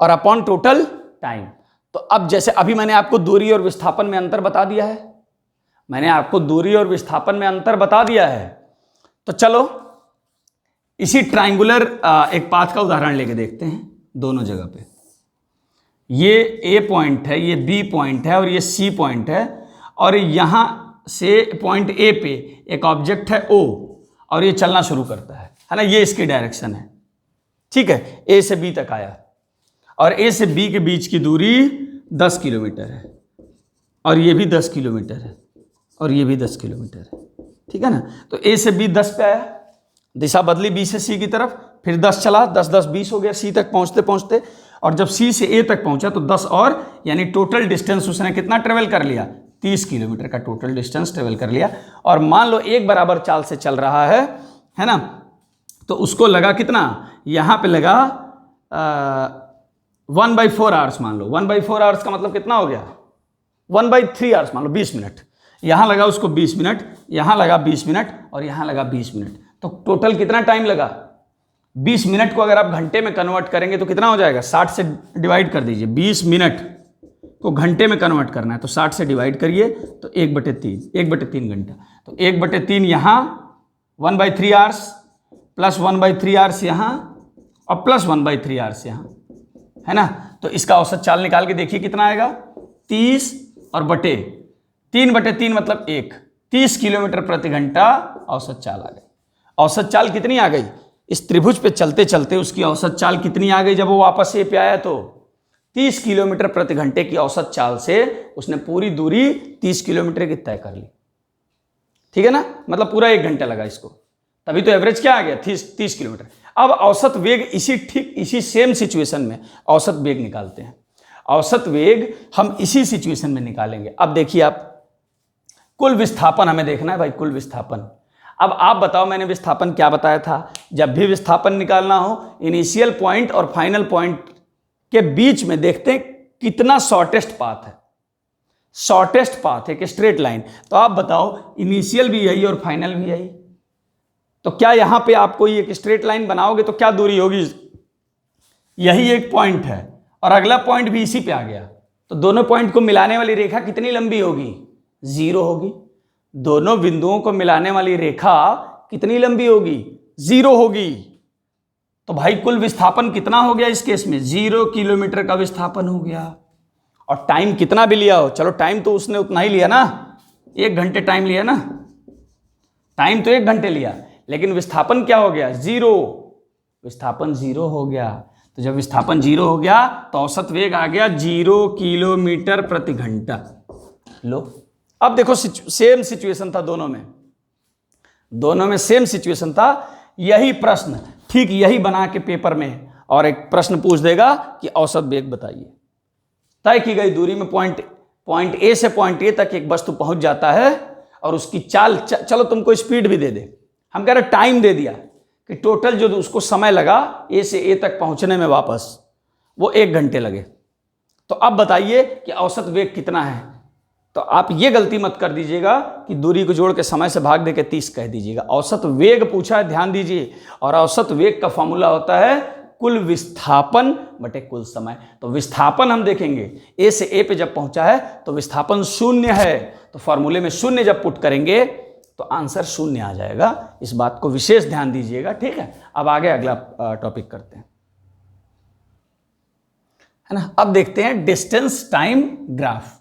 और अपॉन टोटल टाइम। तो अब जैसे अभी मैंने आपको दूरी और विस्थापन में अंतर बता दिया है, मैंने आपको दूरी और विस्थापन में अंतर बता दिया है। तो चलो इसी ट्राइंगुलर एक पाथ का उदाहरण लेके देखते हैं। दोनों जगह पे ये ए पॉइंट है, ये बी पॉइंट है और ये सी पॉइंट है, और यहां से पॉइंट ए पे एक ऑब्जेक्ट है ओ, और ये चलना शुरू करता है ना, ये इसकी डायरेक्शन है, ठीक है। ए से बी तक आया और ए से बी के बीच की दूरी 10 किलोमीटर है, और ये भी 10 किलोमीटर है, और ये भी 10 किलोमीटर है, ठीक है ना। तो ए से बी 10 पे आया, दिशा बदली बी से सी की तरफ, फिर 10 चला, 10 10 20 हो गया सी तक पहुंचते पहुंचते, और जब सी से ए तक पहुंचा तो 10 और, यानी टोटल डिस्टेंस उसने कितना ट्रेवल कर लिया, 30 किलोमीटर का टोटल डिस्टेंस ट्रेवल कर लिया। और मान लो एक बराबर चाल से चल रहा है ना, तो उसको लगा कितना, यहां पे लगा 1/4 आवर्स, मान लो 1/4 आवर्स का मतलब कितना हो गया, 1/3 आवर्स, मान लो 20 मिनट। यहां लगा उसको 20 मिनट, यहां लगा 20 मिनट, और यहां लगा 20 मिनट, तो टोटल कितना टाइम लगा। 20 मिनट को अगर आप घंटे में कन्वर्ट करेंगे तो कितना हो जाएगा, 60 से डिवाइड कर दीजिए। 20 मिनट को घंटे में कन्वर्ट करना है तो 60 से डिवाइड करिए, तो 1/3 घंटा। तो 1/3 यहाँ, 1/3 आवर्स, प्लस 1/3 आवर्स यहाँ, और प्लस 1/3 आवर्स यहाँ, है ना। तो इसका औसत चाल निकाल के देखिए कितना आएगा, 30 और बटे 3/3 मतलब 1, 30 किलोमीटर प्रति घंटा औसत चाल आ गई। औसत चाल कितनी आ गई, इस त्रिभुज पे चलते चलते उसकी औसत चाल कितनी आ गई जब वो वापस ए पे आया? तो 30 किलोमीटर प्रति घंटे की औसत चाल से उसने पूरी दूरी 30 किलोमीटर की तय कर ली। ठीक है ना, मतलब पूरा 1 घंटा लगा इसको, तभी तो एवरेज क्या आ गया? 30 किलोमीटर। अब औसत वेग इसी सेम सिचुएशन में औसत वेग निकालते हैं। औसत वेग हम इसी सिचुएशन में निकालेंगे। अब देखिए आप, कुल विस्थापन हमें देखना है भाई, कुल विस्थापन। अब आप बताओ, मैंने विस्थापन क्या बताया था? जब भी विस्थापन निकालना हो, इनिशियल पॉइंट और फाइनल पॉइंट के बीच में देखते हैं कितना शॉर्टेस्ट पाथ है। शॉर्टेस्ट पाथ एक स्ट्रेट लाइन। तो आप बताओ, इनिशियल भी यही और फाइनल भी यही, तो क्या यहां पे आप कोई एक स्ट्रेट लाइन बनाओगे तो क्या दूरी होगी? यही एक पॉइंट है और अगला पॉइंट भी इसी पे आ गया, तो दोनों पॉइंट को मिलाने वाली रेखा कितनी लंबी होगी? 0 होगी। दोनों बिंदुओं को मिलाने वाली रेखा कितनी लंबी होगी? 0 होगी। तो भाई कुल विस्थापन कितना हो गया इस केस में? 0 किलोमीटर का विस्थापन हो गया। और टाइम कितना भी लिया हो, चलो टाइम तो उसने उतना ही लिया ना, 1 घंटे टाइम लिया ना, टाइम तो 1 घंटे लिया, लेकिन विस्थापन क्या हो गया? 0। विस्थापन 0 हो गया। तो जब विस्थापन 0 हो गया तो औसत वेग आ गया 0 किलोमीटर प्रति घंटा। लो, अब देखो सेम सिचुएशन था दोनों में सेम सिचुएशन था। यही प्रश्न ठीक यही बना के पेपर में और एक प्रश्न पूछ देगा कि औसत वेग बताइए। तय की गई दूरी में पॉइंट ए से पॉइंट ए तक एक वस्तु पहुंच जाता है और उसकी चाल, चलो तुमको स्पीड भी दे दे, हम कह रहे टाइम दे दिया कि टोटल जो उसको समय लगा ए से ए तक पहुंचने में वापस, वो 1 घंटे लगे। तो अब बताइए कि औसत वेग कितना है? तो आप ये गलती मत कर दीजिएगा कि दूरी को जोड़ के समय से भाग दे के 30 कह दीजिएगा। औसत वेग पूछा है, ध्यान दीजिए, और औसत वेग का फॉर्मूला होता है कुल विस्थापन बटे कुल समय। तो विस्थापन हम देखेंगे, ए से ए पे जब पहुंचा है तो विस्थापन 0 है, तो फॉर्मूले में 0 जब पुट करेंगे तो आंसर 0 आ जाएगा। इस बात को विशेष ध्यान दीजिएगा, ठीक है। अब आगे अगला टॉपिक करते हैं, है ना। अब देखते हैं डिस्टेंस टाइम ग्राफ,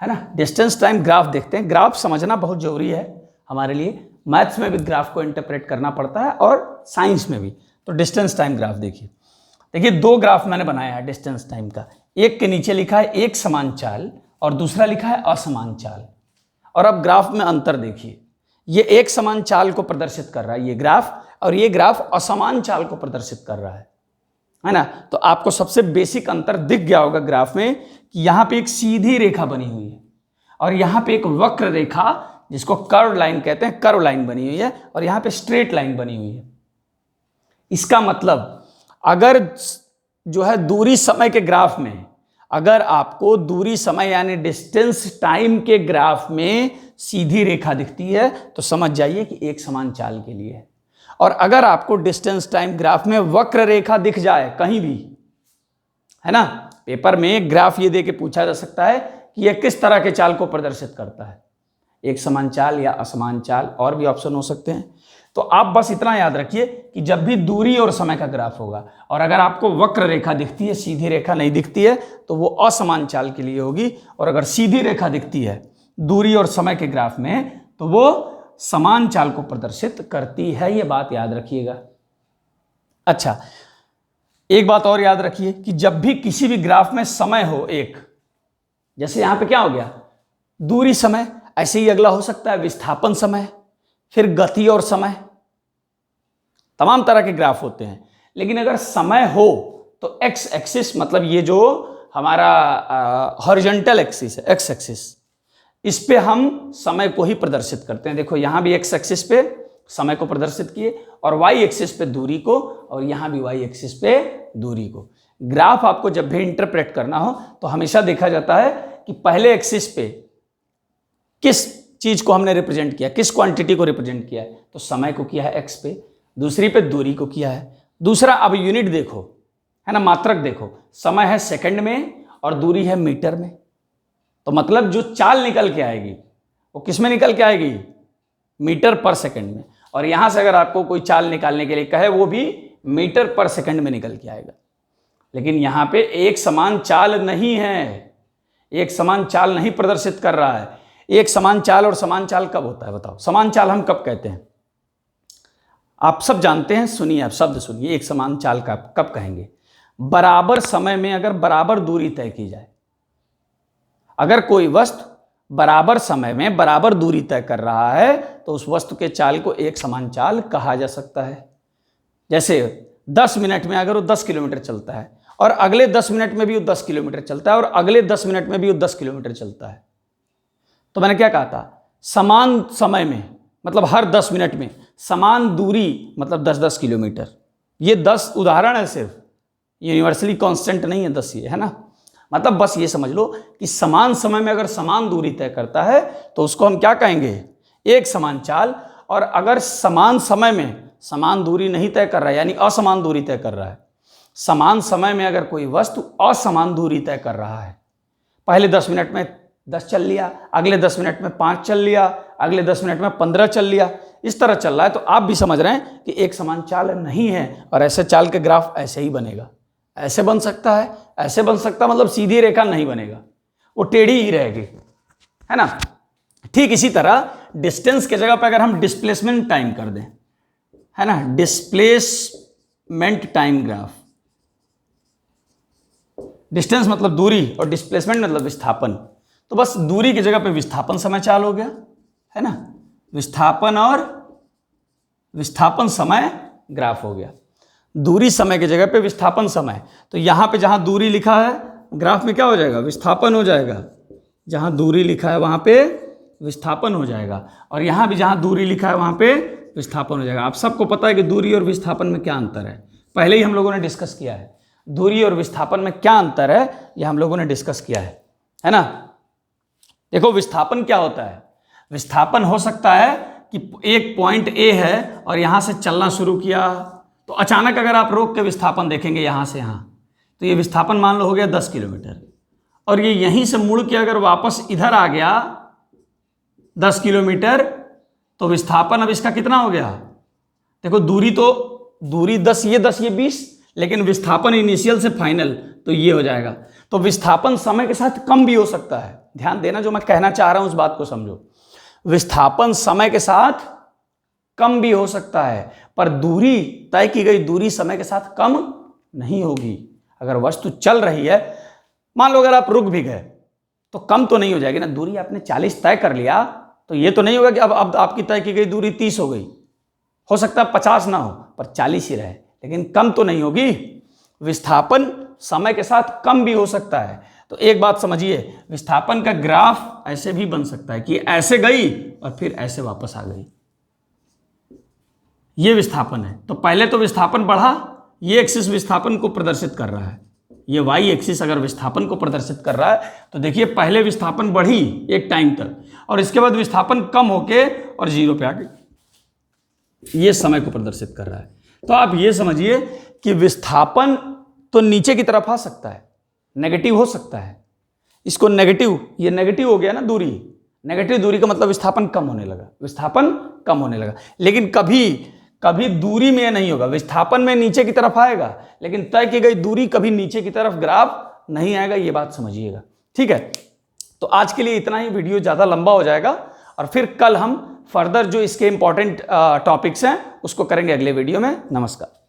है ना। डिस्टेंस टाइम ग्राफ देखते हैं। ग्राफ समझना बहुत जरूरी है हमारे लिए, मैथ्स में भी ग्राफ को इंटरप्रेट करना पड़ता है और साइंस में भी। तो डिस्टेंस टाइम ग्राफ देखिए 2 ग्राफ मैंने बनाया है डिस्टेंस टाइम का। एक के नीचे लिखा है एक समान चाल और दूसरा लिखा है असमान चाल। और अब ग्राफ में अंतर देखिए, ये एक समान चाल को प्रदर्शित कर रहा है ये ग्राफ, और ये ग्राफ असमान चाल को प्रदर्शित कर रहा है ना। तो आपको सबसे बेसिक अंतर दिख गया होगा ग्राफ में कि यहाँ पे एक सीधी रेखा बनी हुई है और यहाँ पे एक वक्र रेखा जिसको कर्व लाइन कहते हैं, कर्व लाइन बनी हुई है, और यहाँ पे स्ट्रेट लाइन बनी हुई है। इसका मतलब अगर जो है दूरी समय के ग्राफ में, अगर आपको दूरी समय यानी डिस्टेंस टाइम के ग्राफ में सीधी रेखा दिखती है तो समझ जाइए कि एक समान चाल के लिए है। और अगर आपको डिस्टेंस टाइम ग्राफ में वक्र रेखा दिख जाए कहीं भी, है ना, पेपर में ग्राफ ये दे के पूछा जा सकता है कि यह किस तरह के चाल को प्रदर्शित करता है, एक समान चाल या असमान चाल, और भी ऑप्शन हो सकते हैं। तो आप बस इतना याद रखिए कि जब भी दूरी और समय का ग्राफ होगा और अगर आपको वक्र रेखा दिखती है, सीधी रेखा नहीं दिखती है, तो वो असमान चाल के लिए होगी, और अगर सीधी रेखा दिखती है दूरी और समय के ग्राफ में तो वो समान चाल को प्रदर्शित करती है। ये बात याद रखिएगा। अच्छा, एक बात और याद रखिए कि जब भी किसी भी ग्राफ में समय हो एक, जैसे यहां पे क्या हो गया दूरी समय, ऐसे ही अगला हो सकता है विस्थापन समय, फिर गति और समय, तमाम तरह के ग्राफ होते हैं। लेकिन अगर समय हो तो एक्स एक्सिस, मतलब ये जो हमारा हॉरिजॉन्टल एक्सिस है, एक्स एक्सिस, इस पे हम समय को ही प्रदर्शित करते हैं। देखो यहां भी एक्स एक्सिस पे समय को प्रदर्शित किए और वाई एक्सिस पे दूरी को, और यहां भी वाई एक्सिस पे दूरी को। ग्राफ आपको जब भी इंटरप्रेट करना हो तो हमेशा देखा जाता है कि पहले एक्सिस पे किस चीज को हमने रिप्रेजेंट किया, किस क्वांटिटी को रिप्रेजेंट किया है, तो समय को किया है एक्स पे, दूसरी पे दूरी को किया है। दूसरा, अब यूनिट देखो, है ना, मात्रक देखो, समय है सेकंड में और दूरी है मीटर में, तो मतलब जो चाल निकल के आएगी वो किस में निकल के आएगी, मीटर पर सेकंड में। और यहां से अगर आपको कोई चाल निकालने के लिए कहे वो भी मीटर पर सेकंड में निकल के आएगा। लेकिन यहां पे एक समान चाल नहीं है, एक समान चाल नहीं प्रदर्शित कर रहा है। एक समान चाल और समान चाल कब होता है बताओ, समान चाल हम कब कहते हैं? आप सब जानते हैं, सुनिए, आप शब्द सुनिए, एक समान चाल का कब कहेंगे? बराबर समय में अगर बराबर दूरी तय की जाए। अगर कोई वस्तु बराबर समय में बराबर दूरी तय कर रहा है तो उस वस्तु के चाल को एक समान चाल कहा जा सकता है। जैसे 10 मिनट में अगर वो 10 किलोमीटर चलता है और अगले 10 मिनट में भी वो 10 किलोमीटर चलता है और अगले 10 मिनट में भी वो 10 किलोमीटर चलता है, तो मैंने क्या कहा था? समान समय में मतलब हर 10 मिनट में समान दूरी मतलब 10-10 किलोमीटर। ये 10 उदाहरण है, सिर्फ यूनिवर्सली कांस्टेंट नहीं है 10, ये है ना। मतलब बस ये समझ लो कि समान समय में अगर समान दूरी तय करता है तो उसको हम क्या कहेंगे? एक समान चाल। और अगर समान समय में समान दूरी नहीं तय कर रहा है, यानी असमान दूरी तय कर रहा है, समान समय में अगर कोई वस्तु असमान दूरी तय कर रहा है, पहले 10 मिनट में 10 चल लिया, अगले 10 मिनट में 5 चल लिया, अगले 10 मिनट में 15 चल लिया, इस तरह चल रहा है, तो आप भी समझ रहे हैं कि एक समान चाल नहीं है। और ऐसे चाल के ग्राफ ऐसे ही बनेगा, ऐसे बन सकता है, ऐसे बन सकता, मतलब सीधी रेखा नहीं बनेगा, वो टेढ़ी ही रहेगी, है ना। ठीक इसी तरह डिस्टेंस के जगह पर अगर हम डिस्प्लेसमेंट टाइम कर दें, है ना, डिस्प्लेसमेंट टाइम ग्राफ, डिस्टेंस मतलब दूरी और डिस्प्लेसमेंट मतलब विस्थापन, तो बस दूरी की जगह पे विस्थापन समय चाल हो गया, है ना, विस्थापन और विस्थापन समय ग्राफ हो गया। दूरी समय की जगह पे विस्थापन समय, तो यहां पे जहां दूरी लिखा है ग्राफ में क्या हो जाएगा? विस्थापन हो जाएगा। जहां दूरी लिखा है वहां पे विस्थापन हो जाएगा, और यहां भी जहां दूरी लिखा है वहां पे विस्थापन हो जाएगा। आप सबको पता है कि दूरी और विस्थापन में क्या अंतर है, पहले ही हम लोगों ने डिस्कस किया है। दूरी और विस्थापन में क्या अंतर है यह हम लोगों ने डिस्कस किया है ना। देखो विस्थापन क्या होता है? विस्थापन हो सकता है कि एक पॉइंट ए है और यहां से चलना शुरू किया, तो अचानक अगर आप रोक के विस्थापन देखेंगे यहां से यहां, तो ये विस्थापन मान लो हो गया 10 किलोमीटर, और ये यहीं से मुड़ के अगर वापस इधर आ गया 10 किलोमीटर, तो विस्थापन अब इसका कितना हो गया? देखो दूरी 10, ये 10, ये 20, लेकिन विस्थापन इनिशियल से फाइनल तो ये हो जाएगा। तो विस्थापन समय के साथ कम भी हो सकता है। ध्यान देना, जो मैं कहना चाह रहा हूं उस बात को समझो। विस्थापन समय के साथ कम भी हो सकता है, पर दूरी, तय की गई दूरी समय के साथ कम नहीं होगी। अगर वस्तु चल रही है, मान लो अगर आप रुक भी गए तो कम तो नहीं हो जाएगी ना। दूरी आपने 40 तय कर लिया तो ये तो नहीं होगा कि अब आपकी तय की गई दूरी 30 हो गई, हो सकता है 50 ना हो पर 40 ही रहे, लेकिन कम तो नहीं होगी। विस्थापन समय के साथ कम भी हो सकता है। तो एक बात समझिए, विस्थापन का ग्राफ ऐसे भी बन सकता है कि ऐसे गई और फिर ऐसे वापस आ गई, ये विस्थापन है। तो पहले तो विस्थापन बढ़ा, ये एक्सिस विस्थापन को प्रदर्शित कर रहा है, ये वाई एक्सिस अगर विस्थापन को प्रदर्शित कर रहा है तो देखिए पहले विस्थापन बढ़ी एक टाइम तक, और इसके बाद विस्थापन कम होके और 0 पे आ गई, ये समय को प्रदर्शित कर रहा है। तो आप ये समझिए कि विस्थापन तो नीचे की तरफ आ सकता है, नेगेटिव हो सकता है। इसको नेगेटिव, ये नेगेटिव हो गया ना दूरी, नेगेटिव दूरी का मतलब विस्थापन कम होने लगा, विस्थापन कम होने लगा। लेकिन कभी दूरी में नहीं होगा, विस्थापन में नीचे की तरफ आएगा, लेकिन तय की गई दूरी कभी नीचे की तरफ ग्राफ नहीं आएगा, ये बात समझिएगा, ठीक है। तो आज के लिए इतना ही, वीडियो ज़्यादा लंबा हो जाएगा और फिर कल हम फर्दर जो इसके इंपॉर्टेंट टॉपिक्स हैं उसको करेंगे अगले वीडियो में। नमस्कार।